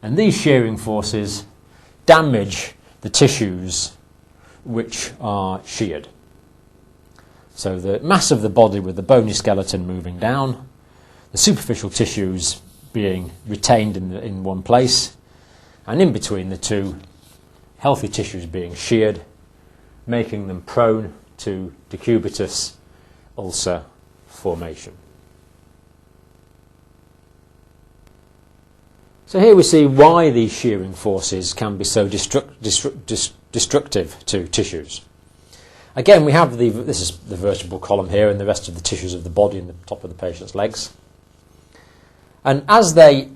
And these shearing forces damage the tissues which are sheared. So the mass of the body with the bony skeleton moving down, the superficial tissues being retained in one place, and in between the two, healthy tissues being sheared, making them prone to decubitus ulcer formation. So here we see why these shearing forces can be so destructive to tissues. Again, we have this is the vertebral column here and the rest of the tissues of the body and the top of the patient's legs. And as they,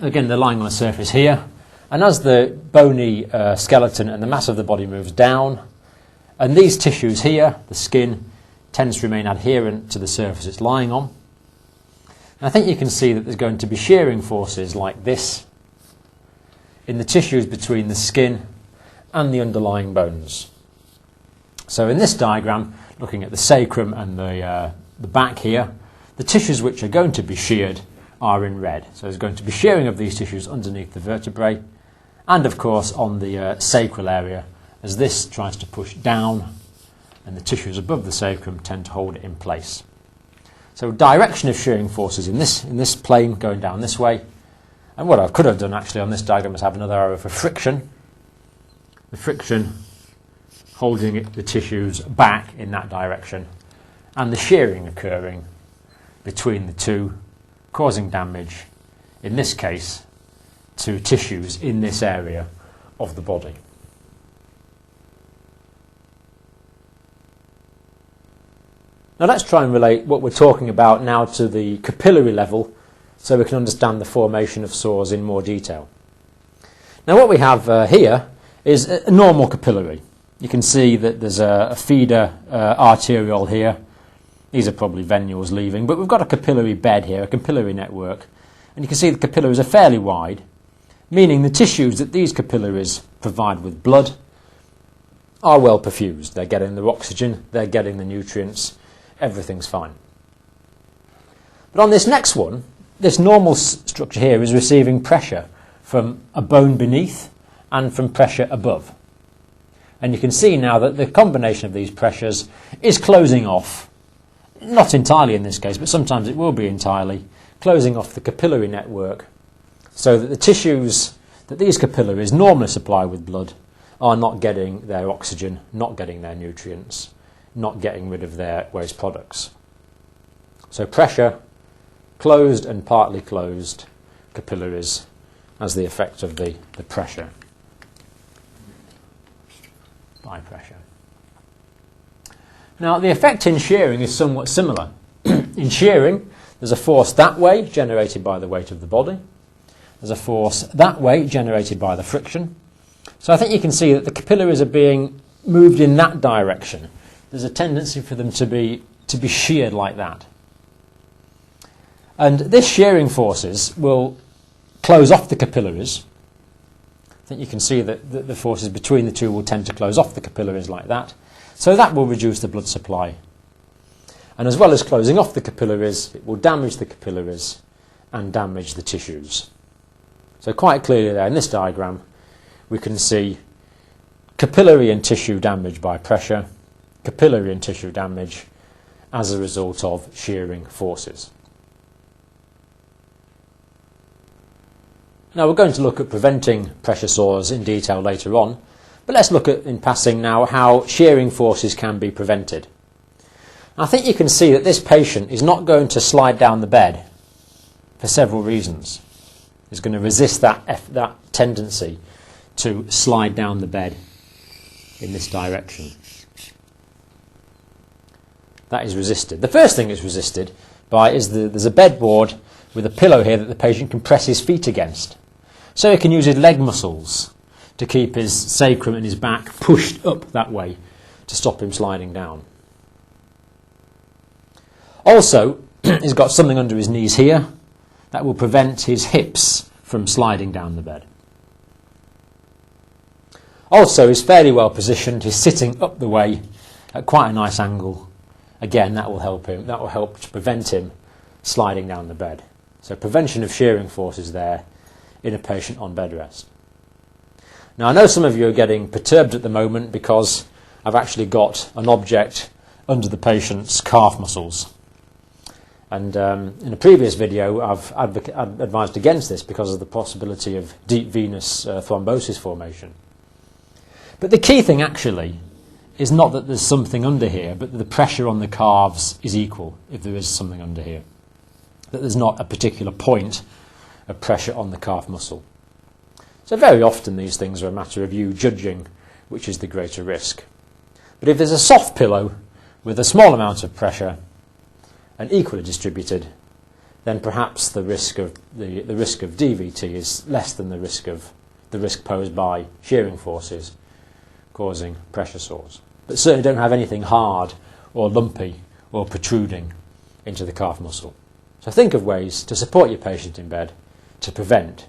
again, they're lying on the surface here, and as the bony skeleton and the mass of the body moves down, and these tissues here, the skin, tends to remain adherent to the surface it's lying on. And I think you can see that there's going to be shearing forces like this in the tissues between the skin and the underlying bones. So in this diagram, looking at the sacrum and the back here, the tissues which are going to be sheared are in red. So there's going to be shearing of these tissues underneath the vertebrae, and of course on the sacral area, as this tries to push down and the tissues above the sacrum tend to hold it in place. So direction of shearing forces in this plane going down this way. And what I could have done actually on this diagram is have another arrow for friction. The friction holding the tissues back in that direction, and the shearing occurring between the two, causing damage, in this case, to tissues in this area of the body. Now let's try and relate what we're talking about now to the capillary level so we can understand the formation of sores in more detail. Now what we have here is a normal capillary. You can see that there's a feeder arteriole here. These are probably venules leaving, but we've got a capillary bed here, a capillary network, and you can see the capillaries are fairly wide, meaning the tissues that these capillaries provide with blood are well perfused. They're getting the oxygen, they're getting the nutrients, everything's fine. But on this next one, this normal structure here is receiving pressure from a bone beneath and from pressure above. And you can see now that the combination of these pressures is closing off, not entirely in this case, but sometimes it will be entirely, closing off the capillary network so that the tissues that these capillaries normally supply with blood are not getting their oxygen, not getting their nutrients, not getting rid of their waste products. So pressure, closed and partly closed capillaries as the effect of the pressure by pressure. Now the effect in shearing is somewhat similar. In shearing there's a force that way generated by the weight of the body. There's a force that way generated by the friction. So I think you can see that the capillaries are being moved in that direction. There's a tendency for them to be sheared like that. And this shearing forces will close off the capillaries. I think you can see that the forces between the two will tend to close off the capillaries like that. So that will reduce the blood supply. And as well as closing off the capillaries, it will damage the capillaries and damage the tissues. So quite clearly there in this diagram, we can see capillary and tissue damage by pressure, capillary and tissue damage as a result of shearing forces. Now we're going to look at preventing pressure sores in detail later on, but let's look at, in passing now, how shearing forces can be prevented. I think you can see that this patient is not going to slide down the bed for several reasons. He's going to resist that tendency to slide down the bed in this direction. That is resisted. The first thing it's resisted by is there's a bedboard with a pillow here that the patient can press his feet against. So he can use his leg muscles to keep his sacrum and his back pushed up that way to stop him sliding down. Also, he's got something under his knees here that will prevent his hips from sliding down the bed. Also, he's fairly well positioned. He's sitting up the way at quite a nice angle. Again, that will help him. That will help to prevent him sliding down the bed. So prevention of shearing forces there in a patient on bed rest. Now, I know some of you are getting perturbed at the moment because I've actually got an object under the patient's calf muscles. And in a previous video, I've advised against this because of the possibility of deep venous thrombosis formation. But the key thing actually is not that there's something under here, but that the pressure on the calves is equal if there is something under here. That there's not a particular point of pressure on the calf muscle. So very often these things are a matter of you judging which is the greater risk. But if there's a soft pillow with a small amount of pressure and equally distributed, then perhaps the risk of DVT is less than the risk posed by shearing forces causing pressure sores. But certainly don't have anything hard or lumpy or protruding into the calf muscle. So think of ways to support your patient in bed to prevent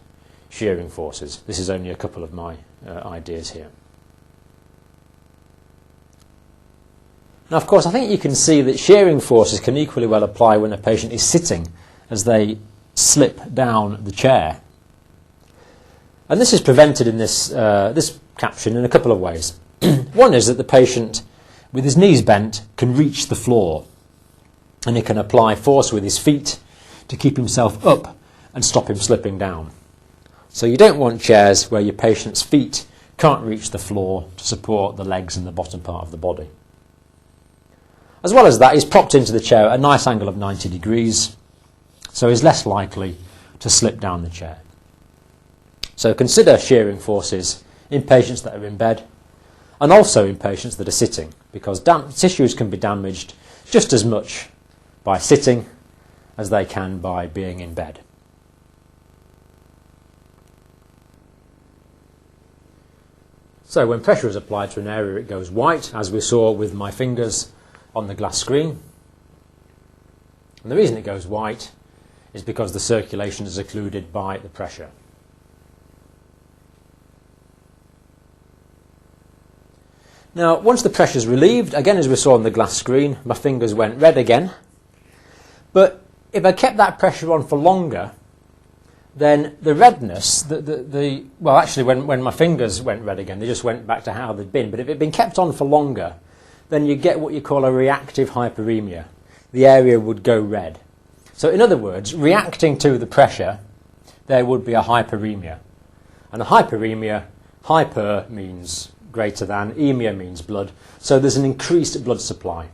shearing forces. This is only a couple of my ideas here. Now, of course, I think you can see that shearing forces can equally well apply when a patient is sitting as they slip down the chair. And this is prevented in this caption in a couple of ways. One is that the patient, with his knees bent, can reach the floor and he can apply force with his feet to keep himself up and stop him slipping down. So you don't want chairs where your patient's feet can't reach the floor to support the legs and the bottom part of the body. As well as that, he's propped into the chair at a nice angle of 90 degrees, so he's less likely to slip down the chair. So consider shearing forces in patients that are in bed and also in patients that are sitting, because tissues can be damaged just as much by sitting as they can by being in bed. So when pressure is applied to an area, it goes white, as we saw with my fingers on the glass screen. And the reason it goes white is because the circulation is occluded by the pressure. Now, once the pressure is relieved, again as we saw on the glass screen, my fingers went red again. But if I kept that pressure on for longer, then the redness, well, actually when my fingers went red again, they just went back to how they'd been. But if it had been kept on for longer, then you get what you call a reactive hyperemia. The area would go red. So in other words, reacting to the pressure, there would be a hyperemia. And a hyperemia, hyper means greater than, emia means blood. So there's an increased blood supply.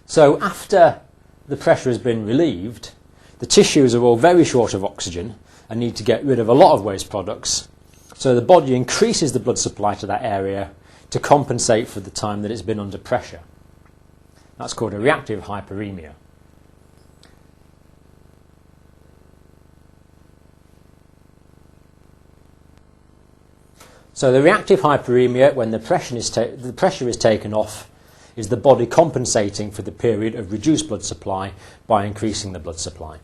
So after the pressure has been relieved, the tissues are all very short of oxygen and need to get rid of a lot of waste products. So the body increases the blood supply to that area to compensate for the time that it's been under pressure. That's called a reactive hyperemia. So the reactive hyperemia, when the pressure is taken off, is the body compensating for the period of reduced blood supply by increasing the blood supply.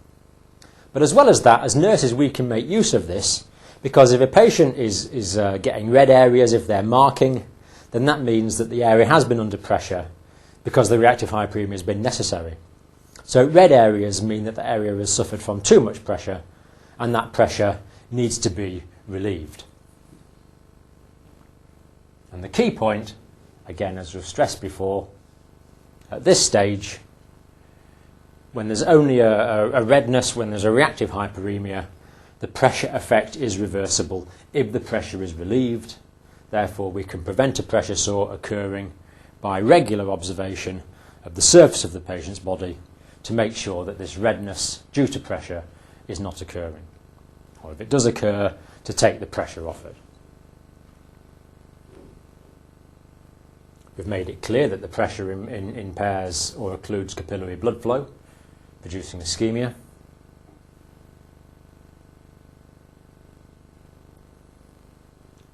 But as well as that, as nurses, we can make use of this, because if a patient is getting red areas, if they're marking, then that means that the area has been under pressure because the reactive hyperemia has been necessary. So red areas mean that the area has suffered from too much pressure and that pressure needs to be relieved. And the key point, again as we've stressed before, at this stage, when there's only a redness, when there's a reactive hyperemia, the pressure effect is reversible if the pressure is relieved. Therefore, we can prevent a pressure sore occurring by regular observation of the surface of the patient's body to make sure that this redness due to pressure is not occurring. Or if it does occur, to take the pressure off it. We've made it clear that the pressure impairs or occludes capillary blood flow, producing ischemia.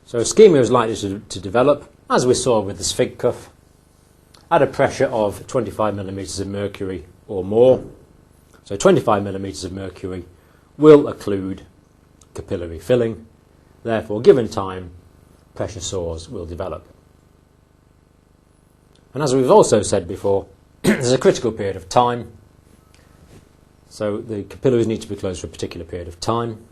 So ischemia is likely to develop, as we saw with the sphincter cuff, at a pressure of 25 millimetres of mercury or more. So 25 millimetres of mercury will occlude capillary filling. Therefore, given time, pressure sores will develop. And as we've also said before, there's a critical period of time. So the capillaries need to be closed for a particular period of time.